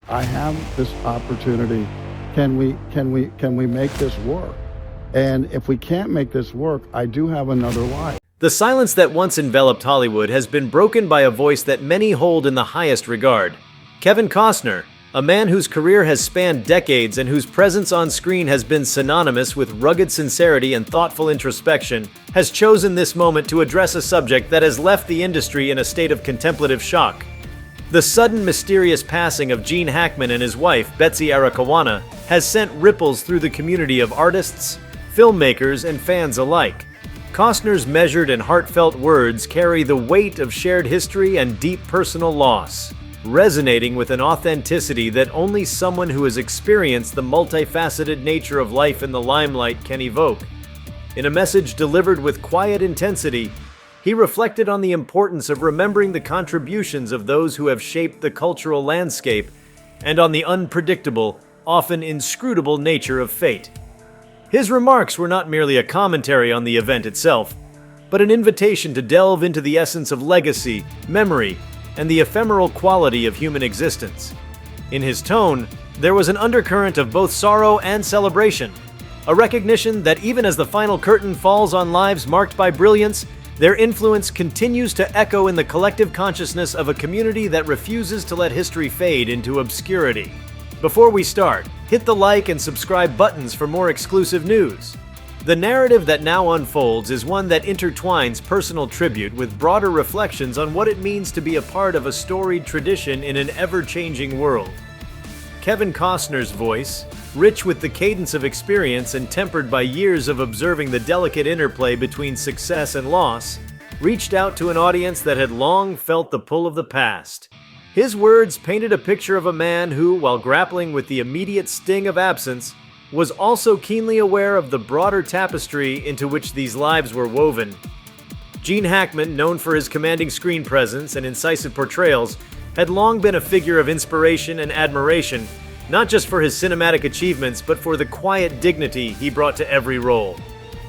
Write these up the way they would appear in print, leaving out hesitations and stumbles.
I have this opportunity. Can we make this work? And if we can't make this work, I do have another life. The silence that once enveloped Hollywood has been broken by a voice that many hold in the highest regard. Kevin Costner, a man whose career has spanned decades and whose presence on screen has been synonymous with rugged sincerity and thoughtful introspection, has chosen this moment to address a subject that has left the industry in a state of contemplative shock. The sudden, mysterious passing of Gene Hackman and his wife, Betsy Arakawa, has sent ripples through the community of artists, filmmakers, and fans alike. Costner's measured and heartfelt words carry the weight of shared history and deep personal loss, resonating with an authenticity that only someone who has experienced the multifaceted nature of life in the limelight can evoke. In a message delivered with quiet intensity, he reflected on the importance of remembering the contributions of those who have shaped the cultural landscape and on the unpredictable, often inscrutable nature of fate. His remarks were not merely a commentary on the event itself, but an invitation to delve into the essence of legacy, memory, and the ephemeral quality of human existence. In his tone, there was an undercurrent of both sorrow and celebration, a recognition that even as the final curtain falls on lives marked by brilliance, their influence continues to echo in the collective consciousness of a community that refuses to let history fade into obscurity. Before we start, hit the like and subscribe buttons for more exclusive news. The narrative that now unfolds is one that intertwines personal tribute with broader reflections on what it means to be a part of a storied tradition in an ever-changing world. Kevin Costner's voice, rich with the cadence of experience and tempered by years of observing the delicate interplay between success and loss, reached out to an audience that had long felt the pull of the past. His words painted a picture of a man who, while grappling with the immediate sting of absence, was also keenly aware of the broader tapestry into which these lives were woven. Gene Hackman, known for his commanding screen presence and incisive portrayals, had long been a figure of inspiration and admiration, not just for his cinematic achievements, but for the quiet dignity he brought to every role.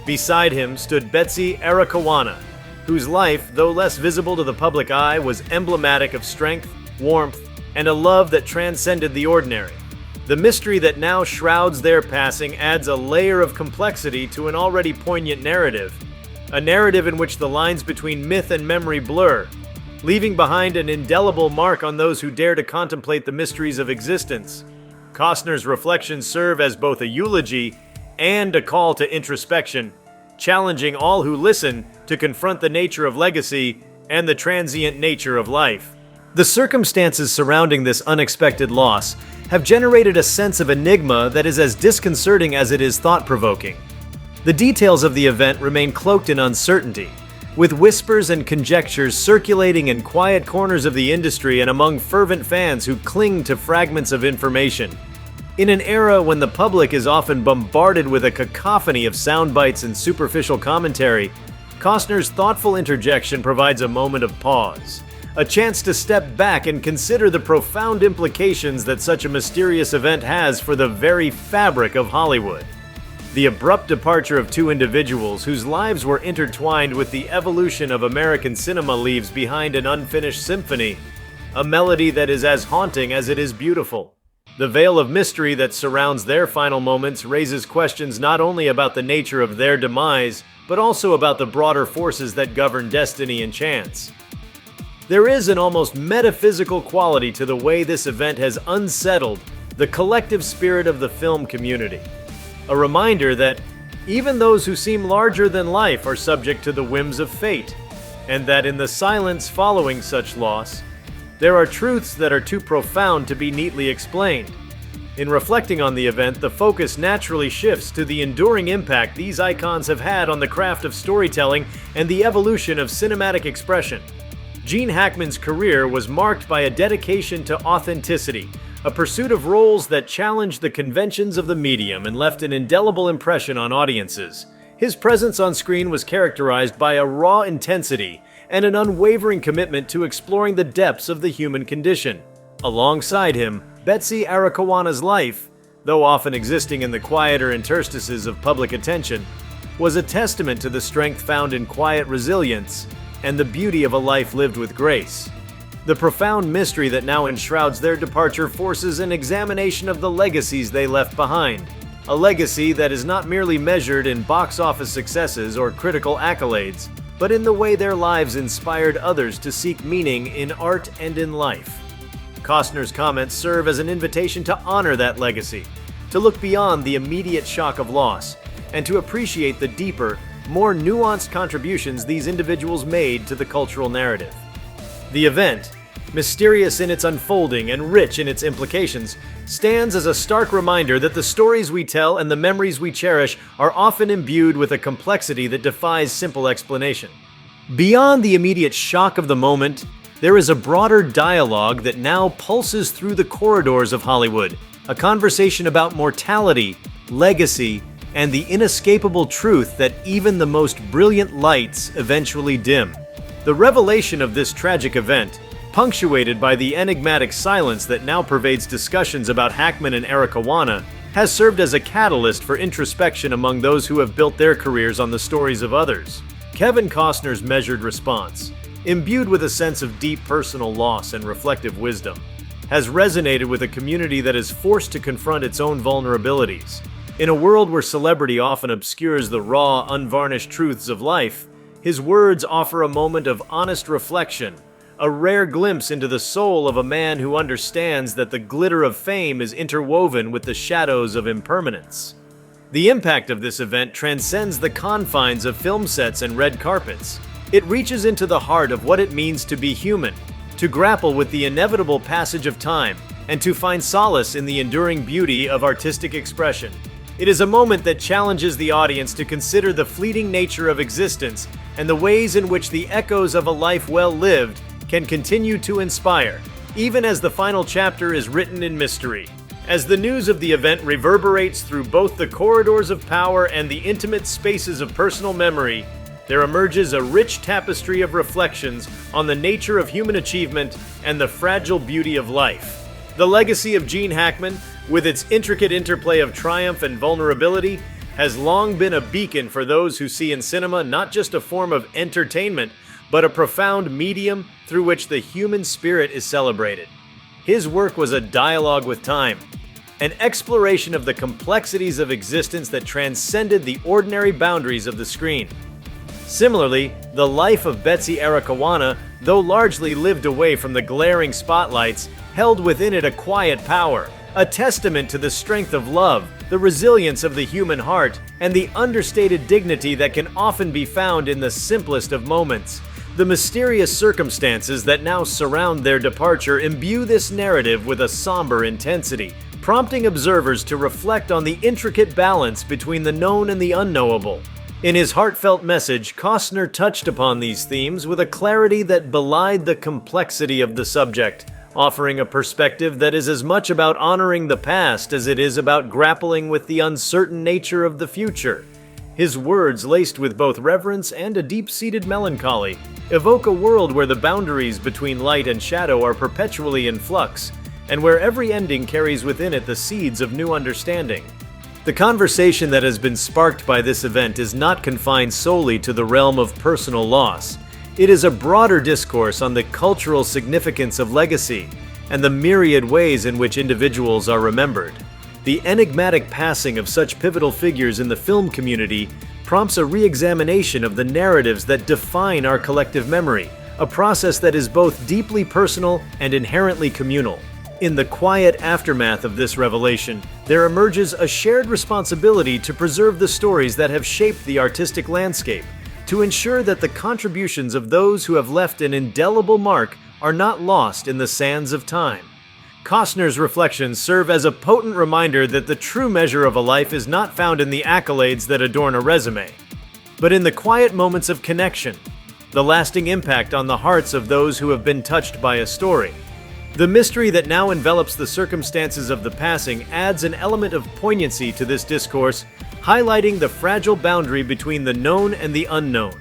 Beside him stood Betsy Arakawa, whose life, though less visible to the public eye, was emblematic of strength, warmth, and a love that transcended the ordinary. The mystery that now shrouds their passing adds a layer of complexity to an already poignant narrative, a narrative in which the lines between myth and memory blur, leaving behind an indelible mark on those who dare to contemplate the mysteries of existence. Costner's reflections serve as both a eulogy and a call to introspection, challenging all who listen to confront the nature of legacy and the transient nature of life. The circumstances surrounding this unexpected loss have generated a sense of enigma that is as disconcerting as it is thought-provoking. The details of the event remain cloaked in uncertainty, with whispers and conjectures circulating in quiet corners of the industry and among fervent fans who cling to fragments of information. In an era when the public is often bombarded with a cacophony of sound bites and superficial commentary, Costner's thoughtful interjection provides a moment of pause, a chance to step back and consider the profound implications that such a mysterious event has for the very fabric of Hollywood. The abrupt departure of two individuals whose lives were intertwined with the evolution of American cinema leaves behind an unfinished symphony, a melody that is as haunting as it is beautiful. The veil of mystery that surrounds their final moments raises questions not only about the nature of their demise, but also about the broader forces that govern destiny and chance. There is an almost metaphysical quality to the way this event has unsettled the collective spirit of the film community. A reminder that even those who seem larger than life are subject to the whims of fate, and that in the silence following such loss, there are truths that are too profound to be neatly explained. In reflecting on the event, the focus naturally shifts to the enduring impact these icons have had on the craft of storytelling and the evolution of cinematic expression. Gene Hackman's career was marked by a dedication to authenticity, a pursuit of roles that challenged the conventions of the medium and left an indelible impression on audiences. His presence on screen was characterized by a raw intensity and an unwavering commitment to exploring the depths of the human condition. Alongside him, Betsy Arakawa's life, though often existing in the quieter interstices of public attention, was a testament to the strength found in quiet resilience and the beauty of a life lived with grace. The profound mystery that now enshrouds their departure forces an examination of the legacies they left behind. A legacy that is not merely measured in box office successes or critical accolades, but in the way their lives inspired others to seek meaning in art and in life. Costner's comments serve as an invitation to honor that legacy, to look beyond the immediate shock of loss, and to appreciate the deeper, more nuanced contributions these individuals made to the cultural narrative. The event, mysterious in its unfolding and rich in its implications, stands as a stark reminder that the stories we tell and the memories we cherish are often imbued with a complexity that defies simple explanation. Beyond the immediate shock of the moment, there is a broader dialogue that now pulses through the corridors of Hollywood, a conversation about mortality, legacy, and the inescapable truth that even the most brilliant lights eventually dim. The revelation of this tragic event, punctuated by the enigmatic silence that now pervades discussions about Hackman and Arakawa, has served as a catalyst for introspection among those who have built their careers on the stories of others. Kevin Costner's measured response, imbued with a sense of deep personal loss and reflective wisdom, has resonated with a community that is forced to confront its own vulnerabilities. In a world where celebrity often obscures the raw, unvarnished truths of life, his words offer a moment of honest reflection, a rare glimpse into the soul of a man who understands that the glitter of fame is interwoven with the shadows of impermanence. The impact of this event transcends the confines of film sets and red carpets. It reaches into the heart of what it means to be human, to grapple with the inevitable passage of time, and to find solace in the enduring beauty of artistic expression. It is a moment that challenges the audience to consider the fleeting nature of existence and the ways in which the echoes of a life well lived can continue to inspire, even as the final chapter is written in mystery. As the news of the event reverberates through both the corridors of power and the intimate spaces of personal memory, there emerges a rich tapestry of reflections on the nature of human achievement and the fragile beauty of life. The legacy of Gene Hackman, with its intricate interplay of triumph and vulnerability, has long been a beacon for those who see in cinema not just a form of entertainment, but a profound medium through which the human spirit is celebrated. His work was a dialogue with time, an exploration of the complexities of existence that transcended the ordinary boundaries of the screen. Similarly, the life of Betsy Arakawa, though largely lived away from the glaring spotlights, held within it a quiet power, a testament to the strength of love, the resilience of the human heart, and the understated dignity that can often be found in the simplest of moments. The mysterious circumstances that now surround their departure imbue this narrative with a somber intensity, prompting observers to reflect on the intricate balance between the known and the unknowable. In his heartfelt message, Costner touched upon these themes with a clarity that belied the complexity of the subject, offering a perspective that is as much about honoring the past as it is about grappling with the uncertain nature of the future. His words, laced with both reverence and a deep-seated melancholy, evoke a world where the boundaries between light and shadow are perpetually in flux, and where every ending carries within it the seeds of new understanding. The conversation that has been sparked by this event is not confined solely to the realm of personal loss. It is a broader discourse on the cultural significance of legacy and the myriad ways in which individuals are remembered. The enigmatic passing of such pivotal figures in the film community prompts a re-examination of the narratives that define our collective memory, a process that is both deeply personal and inherently communal. In the quiet aftermath of this revelation, there emerges a shared responsibility to preserve the stories that have shaped the artistic landscape, to ensure that the contributions of those who have left an indelible mark are not lost in the sands of time. Costner's reflections serve as a potent reminder that the true measure of a life is not found in the accolades that adorn a resume, but in the quiet moments of connection, the lasting impact on the hearts of those who have been touched by a story. The mystery that now envelops the circumstances of the passing adds an element of poignancy to this discourse, highlighting the fragile boundary between the known and the unknown.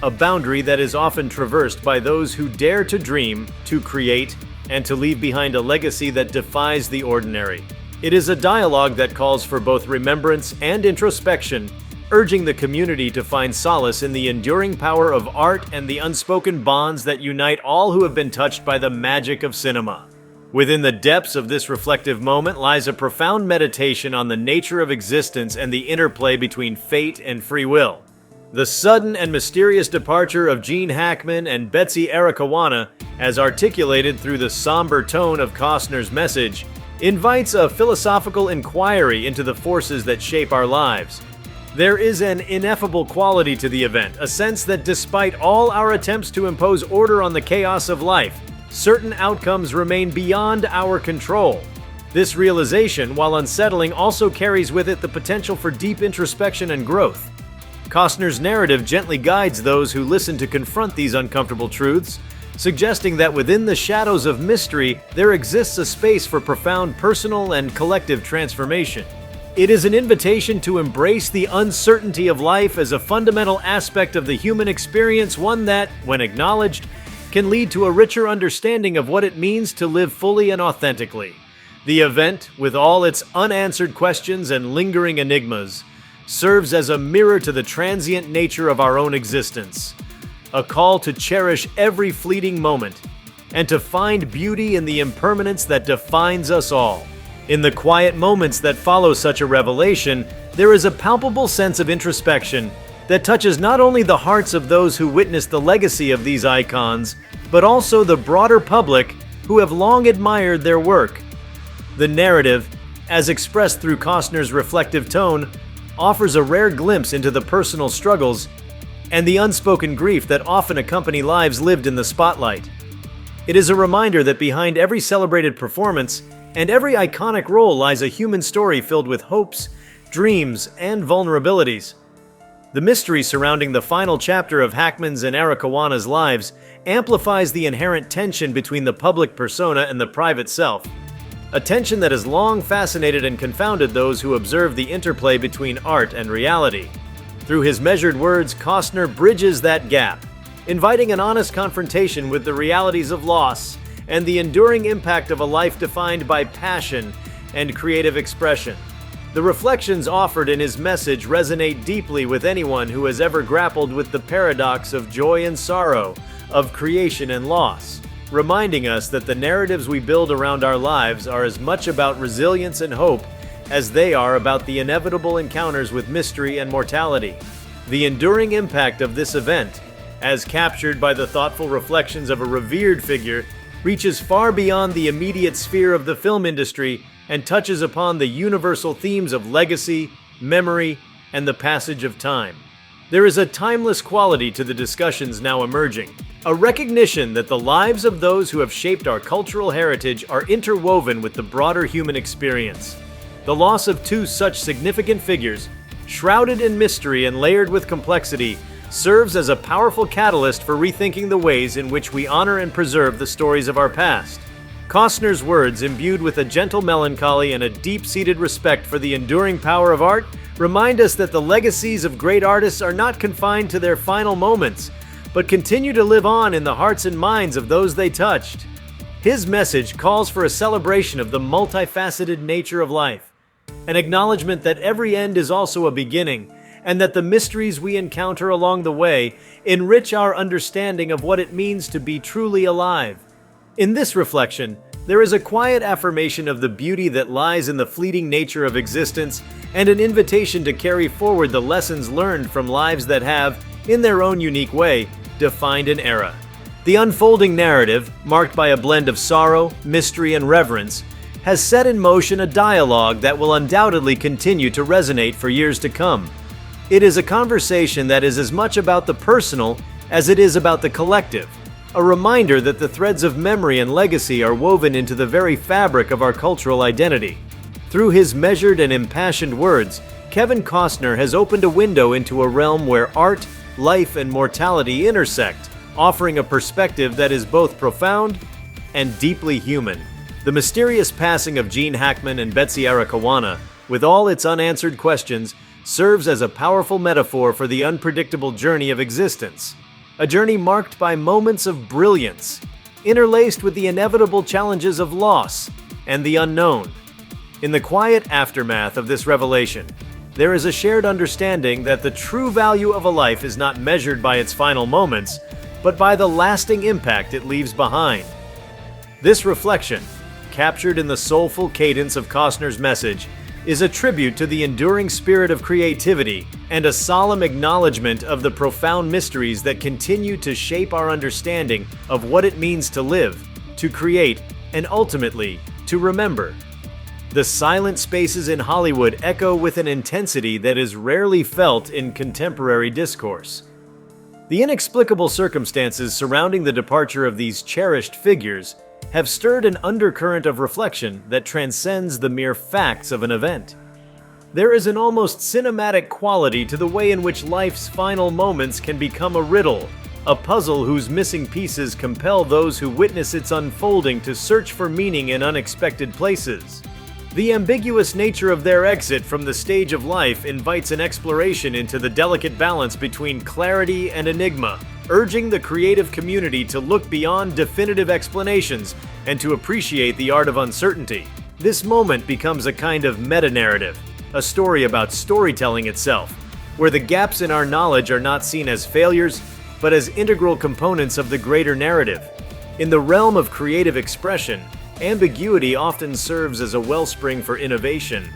A boundary that is often traversed by those who dare to dream, to create, and to leave behind a legacy that defies the ordinary. It is a dialogue that calls for both remembrance and introspection, urging the community to find solace in the enduring power of art and the unspoken bonds that unite all who have been touched by the magic of cinema. Within the depths of this reflective moment lies a profound meditation on the nature of existence and the interplay between fate and free will. The sudden and mysterious departure of Gene Hackman and Betsy Arakawa, as articulated through the somber tone of Costner's message, invites a philosophical inquiry into the forces that shape our lives. There is an ineffable quality to the event, a sense that despite all our attempts to impose order on the chaos of life, certain outcomes remain beyond our control. This realization, while unsettling, also carries with it the potential for deep introspection and growth. Costner's narrative gently guides those who listen to confront these uncomfortable truths, suggesting that within the shadows of mystery, there exists a space for profound personal and collective transformation. It is an invitation to embrace the uncertainty of life as a fundamental aspect of the human experience, one that, when acknowledged, can lead to a richer understanding of what it means to live fully and authentically. The event, with all its unanswered questions and lingering enigmas, serves as a mirror to the transient nature of our own existence, a call to cherish every fleeting moment, and to find beauty in the impermanence that defines us all. In the quiet moments that follow such a revelation, there is a palpable sense of introspection that touches not only the hearts of those who witnessed the legacy of these icons, but also the broader public who have long admired their work. The narrative, as expressed through Costner's reflective tone, offers a rare glimpse into the personal struggles and the unspoken grief that often accompany lives lived in the spotlight. It is a reminder that behind every celebrated performance and every iconic role lies a human story filled with hopes, dreams, and vulnerabilities. The mystery surrounding the final chapter of Hackman's and Arakawa's lives amplifies the inherent tension between the public persona and the private self, a tension that has long fascinated and confounded those who observe the interplay between art and reality. Through his measured words, Costner bridges that gap, inviting an honest confrontation with the realities of loss and the enduring impact of a life defined by passion and creative expression. The reflections offered in his message resonate deeply with anyone who has ever grappled with the paradox of joy and sorrow, of creation and loss, reminding us that the narratives we build around our lives are as much about resilience and hope as they are about the inevitable encounters with mystery and mortality. The enduring impact of this event, as captured by the thoughtful reflections of a revered figure, reaches far beyond the immediate sphere of the film industry and touches upon the universal themes of legacy, memory, and the passage of time. There is a timeless quality to the discussions now emerging, a recognition that the lives of those who have shaped our cultural heritage are interwoven with the broader human experience. The loss of two such significant figures, shrouded in mystery and layered with complexity, serves as a powerful catalyst for rethinking the ways in which we honor and preserve the stories of our past. Costner's words, imbued with a gentle melancholy and a deep-seated respect for the enduring power of art, remind us that the legacies of great artists are not confined to their final moments, but continue to live on in the hearts and minds of those they touched. His message calls for a celebration of the multifaceted nature of life, an acknowledgement that every end is also a beginning, and that the mysteries we encounter along the way enrich our understanding of what it means to be truly alive. In this reflection, there is a quiet affirmation of the beauty that lies in the fleeting nature of existence and an invitation to carry forward the lessons learned from lives that have, in their own unique way, defined an era. The unfolding narrative, marked by a blend of sorrow, mystery, and reverence, has set in motion a dialogue that will undoubtedly continue to resonate for years to come. It is a conversation that is as much about the personal as it is about the collective, a reminder that the threads of memory and legacy are woven into the very fabric of our cultural identity. Through his measured and impassioned words, Kevin Costner has opened a window into a realm where art, life, and mortality intersect, offering a perspective that is both profound and deeply human. The mysterious passing of Gene Hackman and Betsy Arakawa, with all its unanswered questions, serves as a powerful metaphor for the unpredictable journey of existence. A journey marked by moments of brilliance, interlaced with the inevitable challenges of loss and the unknown. In the quiet aftermath of this revelation, there is a shared understanding that the true value of a life is not measured by its final moments, but by the lasting impact it leaves behind. This reflection, captured in the soulful cadence of Costner's message, is a tribute to the enduring spirit of creativity and a solemn acknowledgement of the profound mysteries that continue to shape our understanding of what it means to live, to create, and ultimately, to remember. The silent spaces in Hollywood echo with an intensity that is rarely felt in contemporary discourse. The inexplicable circumstances surrounding the departure of these cherished figures have stirred an undercurrent of reflection that transcends the mere facts of an event. There is an almost cinematic quality to the way in which life's final moments can become a riddle, a puzzle whose missing pieces compel those who witness its unfolding to search for meaning in unexpected places. The ambiguous nature of their exit from the stage of life invites an exploration into the delicate balance between clarity and enigma, urging the creative community to look beyond definitive explanations and to appreciate the art of uncertainty. This moment becomes a kind of meta-narrative, a story about storytelling itself, where the gaps in our knowledge are not seen as failures, but as integral components of the greater narrative. In the realm of creative expression, ambiguity often serves as a wellspring for innovation.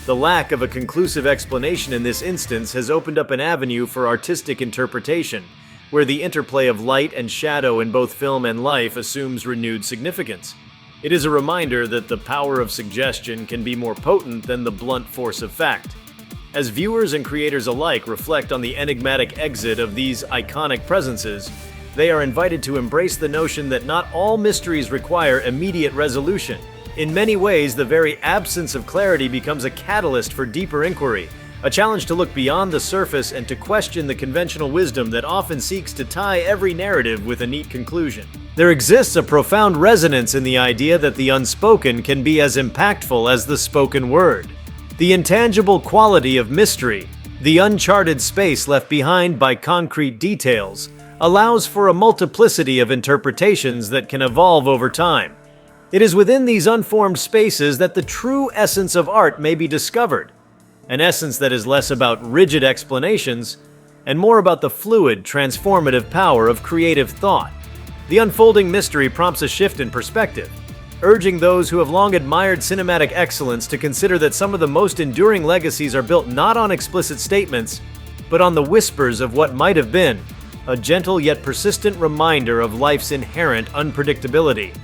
The lack of a conclusive explanation in this instance has opened up an avenue for artistic interpretation, where the interplay of light and shadow in both film and life assumes renewed significance. It is a reminder that the power of suggestion can be more potent than the blunt force of fact. As viewers and creators alike reflect on the enigmatic exit of these iconic presences, they are invited to embrace the notion that not all mysteries require immediate resolution. In many ways, the very absence of clarity becomes a catalyst for deeper inquiry, a challenge to look beyond the surface and to question the conventional wisdom that often seeks to tie every narrative with a neat conclusion. There exists a profound resonance in the idea that the unspoken can be as impactful as the spoken word. The intangible quality of mystery, the uncharted space left behind by concrete details, allows for a multiplicity of interpretations that can evolve over time. It is within these unformed spaces that the true essence of art may be discovered, an essence that is less about rigid explanations and more about the fluid, transformative power of creative thought. The unfolding mystery prompts a shift in perspective, urging those who have long admired cinematic excellence to consider that some of the most enduring legacies are built not on explicit statements, but on the whispers of what might have been, a gentle yet persistent reminder of life's inherent unpredictability.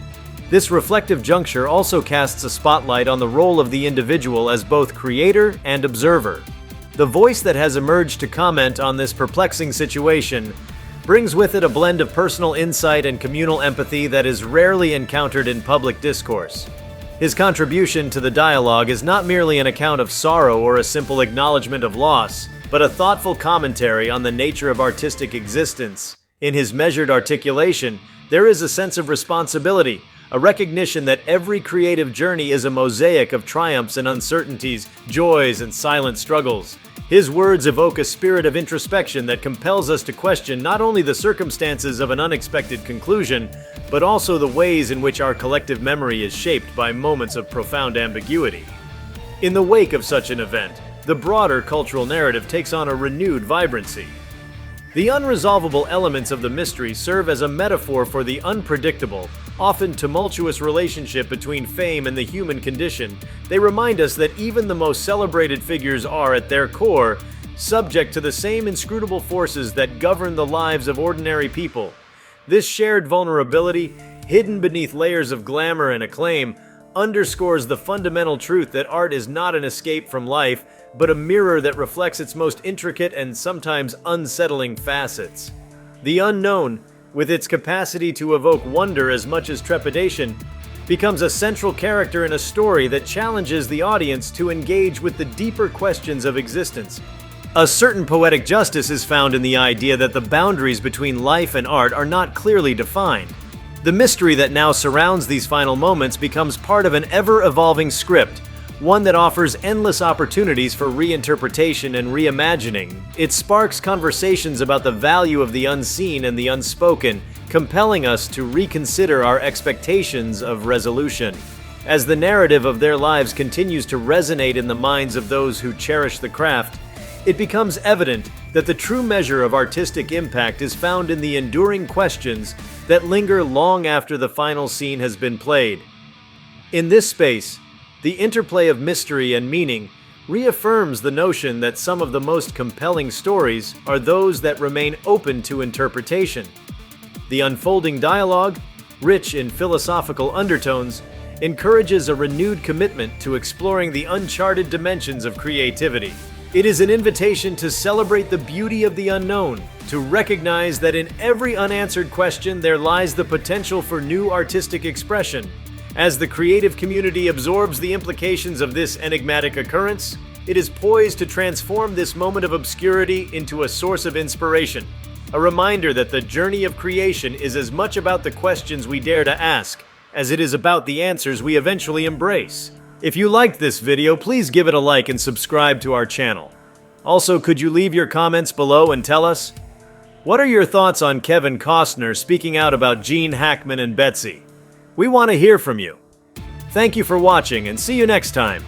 This reflective juncture also casts a spotlight on the role of the individual as both creator and observer. The voice that has emerged to comment on this perplexing situation brings with it a blend of personal insight and communal empathy that is rarely encountered in public discourse. His contribution to the dialogue is not merely an account of sorrow or a simple acknowledgement of loss, but a thoughtful commentary on the nature of artistic existence. In his measured articulation, there is a sense of responsibility, a recognition that every creative journey is a mosaic of triumphs and uncertainties, joys and silent struggles. His words evoke a spirit of introspection that compels us to question not only the circumstances of an unexpected conclusion, but also the ways in which our collective memory is shaped by moments of profound ambiguity. In the wake of such an event, the broader cultural narrative takes on a renewed vibrancy. The unresolvable elements of the mystery serve as a metaphor for the unpredictable, often tumultuous relationship between fame and the human condition. They remind us that even the most celebrated figures are, at their core, subject to the same inscrutable forces that govern the lives of ordinary people. This shared vulnerability, hidden beneath layers of glamour and acclaim, underscores the fundamental truth that art is not an escape from life, but a mirror that reflects its most intricate and sometimes unsettling facets. The unknown, with its capacity to evoke wonder as much as trepidation, becomes a central character in a story that challenges the audience to engage with the deeper questions of existence. A certain poetic justice is found in the idea that the boundaries between life and art are not clearly defined. The mystery that now surrounds these final moments becomes part of an ever-evolving script, one that offers endless opportunities for reinterpretation and reimagining. It sparks conversations about the value of the unseen and the unspoken, compelling us to reconsider our expectations of resolution. As the narrative of their lives continues to resonate in the minds of those who cherish the craft, it becomes evident that the true measure of artistic impact is found in the enduring questions that linger long after the final scene has been played. In this space, the interplay of mystery and meaning reaffirms the notion that some of the most compelling stories are those that remain open to interpretation. The unfolding dialogue, rich in philosophical undertones, encourages a renewed commitment to exploring the uncharted dimensions of creativity. It is an invitation to celebrate the beauty of the unknown, to recognize that in every unanswered question there lies the potential for new artistic expression. As the creative community absorbs the implications of this enigmatic occurrence, it is poised to transform this moment of obscurity into a source of inspiration, a reminder that the journey of creation is as much about the questions we dare to ask as it is about the answers we eventually embrace. If you liked this video, please give it a like and subscribe to our channel. Also, could you leave your comments below and tell us, what are your thoughts on Kevin Costner speaking out about Gene Hackman and Betsy? We want to hear from you. Thank you for watching and see you next time.